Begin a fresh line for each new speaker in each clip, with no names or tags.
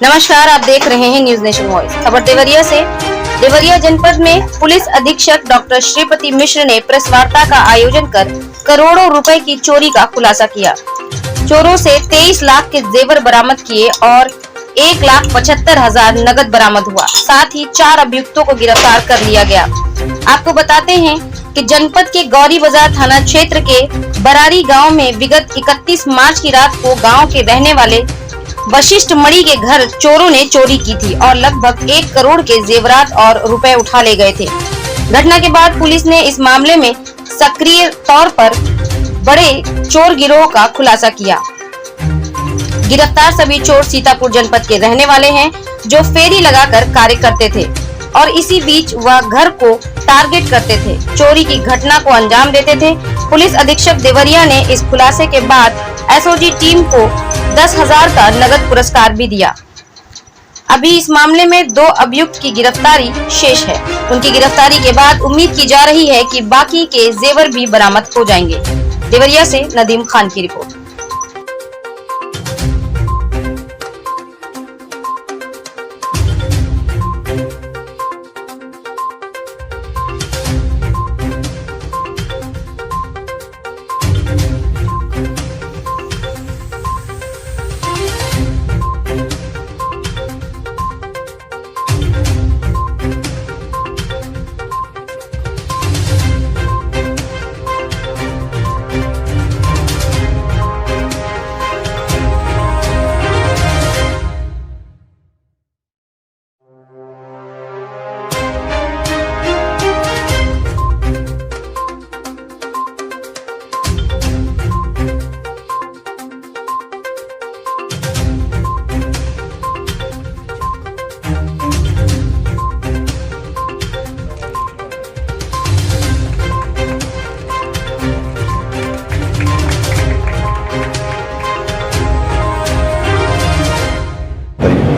नमस्कार, आप देख रहे हैं न्यूज नेशन वॉइस। खबर देवरिया से। देवरिया जनपद में पुलिस अधीक्षक डॉक्टर श्रीपति मिश्र ने प्रेस वार्ता का आयोजन कर करोड़ों रुपए की चोरी का खुलासा किया। चोरों से 23 लाख के जेवर बरामद किए और 1,75,000 नगद बरामद हुआ। साथ ही 4 अभियुक्तों को गिरफ्तार कर लिया गया। आपको बताते हैं कि जनपद के गौरी बाजार थाना क्षेत्र के बरारी गांव में विगत 31 मार्च की रात को गांव के रहने वाले वशिष्ठ मणि के घर चोरों ने चोरी की थी और लगभग 1 करोड़ के जेवरात और रुपए उठा ले गए थे। घटना के बाद पुलिस ने इस मामले में सक्रिय तौर पर बड़े चोर गिरोह का खुलासा किया। गिरफ्तार सभी चोर सीतापुर जनपद के रहने वाले हैं, जो फेरी लगाकर कार्य करते थे और इसी बीच वह घर को टारगेट करते थे, चोरी की घटना को अंजाम देते थे। पुलिस अधीक्षक देवरिया ने इस खुलासे के बाद एसओजी टीम को 10,000 का नगद पुरस्कार भी दिया। अभी इस मामले में 2 अभियुक्त की गिरफ्तारी शेष है। उनकी गिरफ्तारी के बाद उम्मीद की जा रही है कि बाकी के जेवर भी बरामद हो जाएंगे। देवरिया से नदीम खान की रिपोर्ट।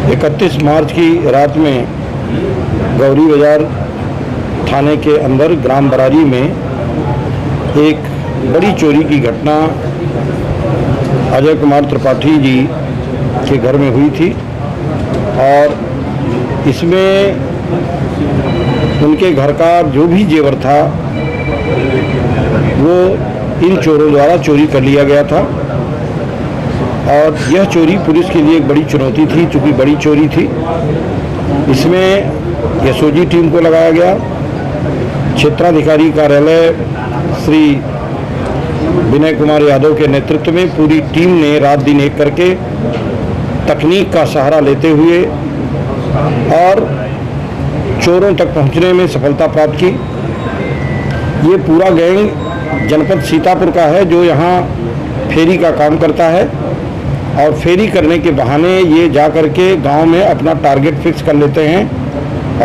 इकतीस मार्च की रात में गौरी बाजार थाने के अंदर ग्राम बरारी में एक बड़ी चोरी की घटना अजय कुमार त्रिपाठी जी के घर में हुई थी और इसमें उनके घर का जो भी जेवर था वो इन चोरों द्वारा चोरी कर लिया गया था। और यह चोरी पुलिस के लिए एक बड़ी चुनौती थी, चूँकि बड़ी चोरी थी। इसमें एसओजी टीम को लगाया गया। क्षेत्राधिकारी कार्यालय श्री विनय कुमार यादव के नेतृत्व में पूरी टीम ने रात दिन एक करके तकनीक का सहारा लेते हुए और चोरों तक पहुंचने में सफलता प्राप्त की। ये पूरा गैंग जनपद सीतापुर का है, जो यहाँ फेरी का काम करता है और फेरी करने के बहाने ये जा कर के गाँव में अपना टारगेट फिक्स कर लेते हैं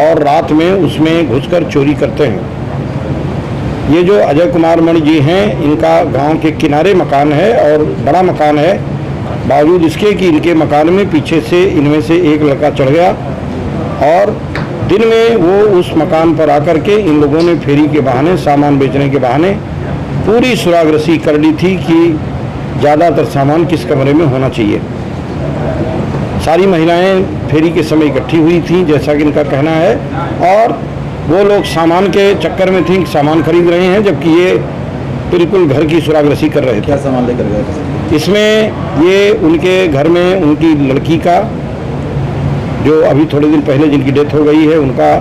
और रात में उसमें घुसकर चोरी करते हैं। ये जो अजय कुमार मणि जी हैं, इनका गांव के किनारे मकान है और बड़ा मकान है। बावजूद इसके कि इनके मकान में पीछे से इनमें से एक लड़का चढ़ गया और दिन में वो उस मकान पर आकर के इन लोगों ने फेरी के बहाने, सामान बेचने के बहाने पूरी सुरागरसी कर ली थी कि ज़्यादातर सामान किस कमरे में होना चाहिए। सारी महिलाएं फेरी के समय इकट्ठी हुई थीं, जैसा कि इनका कहना है, और वो लोग सामान के चक्कर में थी, सामान खरीद रहे हैं, जबकि ये बिल्कुल घर की सुरागरसी कर रहे थे।
क्या सामान लेकर गए?
इसमें ये उनके घर में उनकी लड़की का, जो अभी थोड़े दिन पहले जिनकी डेथ हो गई है, उनका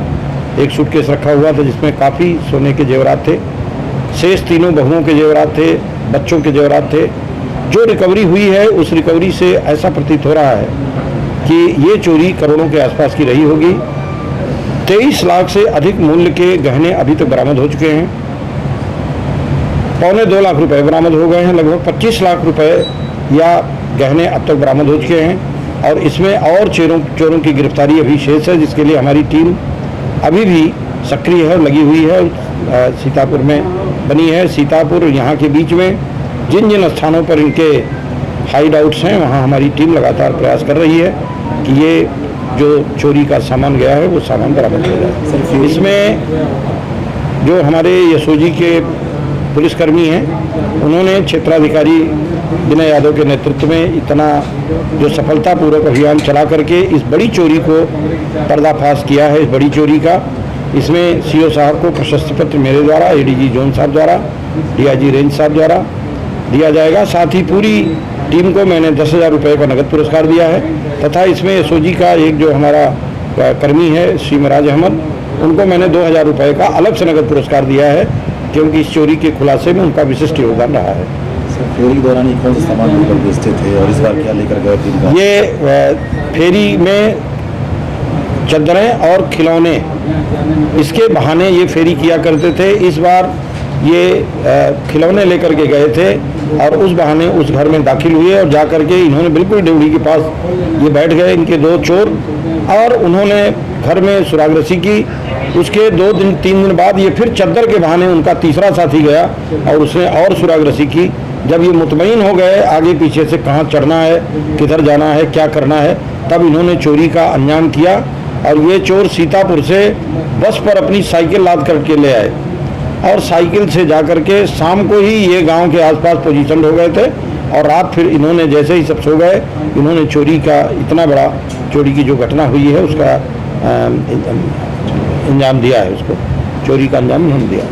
एक सूटकेस रखा हुआ था जिसमें काफ़ी सोने के जेवरात थे। शेष तीनों बहुओं के जेवरात थे, बच्चों के जेवरात थे। जो रिकवरी हुई है उस रिकवरी से ऐसा प्रतीत हो रहा है कि ये चोरी करोड़ों के आसपास की रही होगी। 23 लाख से अधिक मूल्य के गहने अभी तक बरामद हो चुके हैं। 1.25 लाख रुपए बरामद हो गए हैं। लगभग 25 लाख रुपए या गहने अब तक बरामद हो चुके हैं और इसमें और चोरों की गिरफ्तारी अभी शेष है, जिसके लिए हमारी टीम अभी भी सक्रिय है, लगी हुई है। सीतापुर में बनी है। सीतापुर यहाँ के बीच में जिन जिन स्थानों पर इनके हाइड आउट्स हैं, वहाँ हमारी टीम लगातार प्रयास कर रही है कि ये जो चोरी का सामान गया है वो सामान बरामद हो जाए। इसमें जो हमारे एसओजी के पुलिसकर्मी हैं, उन्होंने क्षेत्राधिकारी विनय यादव के नेतृत्व में इतना जो सफलतापूर्वक अभियान चला करके इस बड़ी चोरी को पर्दाफाश किया है, इस बड़ी चोरी का, इसमें सीओ साहब को प्रशस्ति पत्र मेरे द्वारा, एडीजी जोन साहब द्वारा, डीआईजी रेंज साहब द्वारा दिया जाएगा। साथ ही पूरी टीम को मैंने 10,000 रुपये का नगद पुरस्कार दिया है तथा इसमें एसओजी का एक जो हमारा कर्मी है श्री मिराज अहमद, उनको मैंने 2,000 रुपये का अलग से नगद पुरस्कार दिया है क्योंकि इस चोरी के खुलासे में उनका विशिष्ट योगदान रहा है।
फेरी के दौरान कौन सा सामान लेकर बेचते थे और इस बार क्या लेकर गए थे?
ये फेरी में चद्दरें और खिलौने, इसके बहाने ये फेरी किया करते थे। इस बार ये खिलौने लेकर के गए थे और उस बहाने उस घर में दाखिल हुए और जा कर के इन्होंने बिल्कुल ड्यूटी के पास ये बैठ गए इनके 2 चोर और उन्होंने घर में सुरागरसी की। उसके 2-3 दिन बाद ये फिर चद्दर के बहाने उनका तीसरा साथी गया और उसने और सुरागरसी की। जब ये मुतमईन हो गए आगे पीछे से कहाँ चढ़ना है, किधर जाना है, क्या करना है, तब इन्होंने चोरी का अंजाम किया। और ये चोर सीतापुर से बस पर अपनी साइकिल लाद करके ले आए और साइकिल से जा करके शाम को ही ये गांव के आसपास पोजीशन हो गए थे और रात फिर इन्होंने जैसे ही सब सो गए, इन्होंने चोरी का इतना बड़ा चोरी की जो घटना हुई है उसका अंजाम दिया है, उसको चोरी का अंजाम इन्होंने दिया।